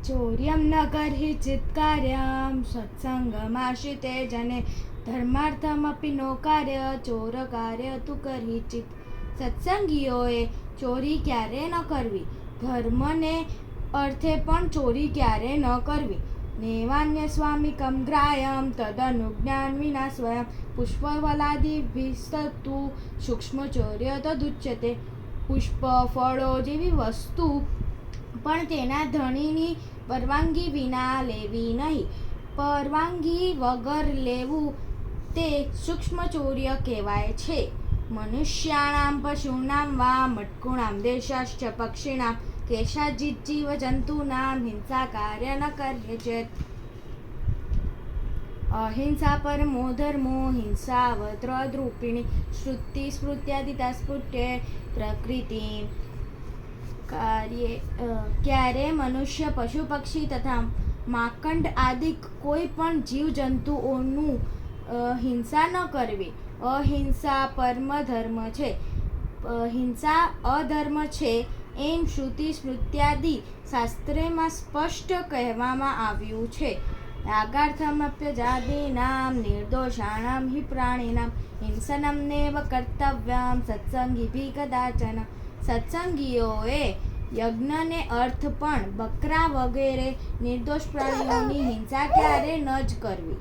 चौर्यं न कर्हि चित्कार्यं सत्सङ्गमाश्रिते जने धर्मार्थमपि नो कार्य ચોરકાર્ય તું કરહી ચિત. સત્સંગીઓએ ચોરી ક્યારે ન કરવી, ધર્મને અર્થે પણ ચોરી ક્યારે ન કરવી. નૈવાન્ય સ્વામિકમ ગ્રાહ્યમ તદનુજ્ઞાન વિના સ્વયં પુષ્પફલાદિભિસ્તુ સૂક્ષ્મ ચોર્ય તદુચ્યતે. પુષ્પ ફળો જેવી વસ્તુ પણ તેના ધણીની પરવાનગી વિના લેવી નહીં. પરવાનગી વગર લેવું તે સૂક્ષ્મ ચોર્ય કહેવાય છે. મનુષ્યાણામ પશુનામ વા મટકુણામ દેશાશ્ચ પક્ષિણામ કેશાચિત જીવ જંતુનામ હિંસા કાર્ય ન કર્યેચેત. અહિંસા પરમો ધર્મો હિંસાવત્રદ્રૂપિણી શ્રુતિ સ્મૃત્યાદિતા સ્ફુટ્યે પ્રકૃતિ. ક્યારે મનુષ્ય પશુ પક્ષી તથા માંકડ આદિ કોઈ પણ જીવજંતુઓનું હિંસા ન કરવી. અહિંસા પરમ ધર્મ છે. હિંસા અધર્મ છે એમ શ્રુતિ સ્મૃત્યાદિ શાસ્ત્રમાં સ્પષ્ટ કહેવામાં આવ્યું છે. યાગાર્થમપ્યજાદીનામ નિર્દોષાણામ હિ પ્રાણીનામ હિંસનમ નેવ કર્તવ્યમ સત્સંગીભિ કદાચન. સત્સંગીઓએ યજ્ઞને અર્થ પણ બકરા વગેરે નિર્દોષ પ્રાણીઓની હિંસા ક્યારે ન જ કરવી.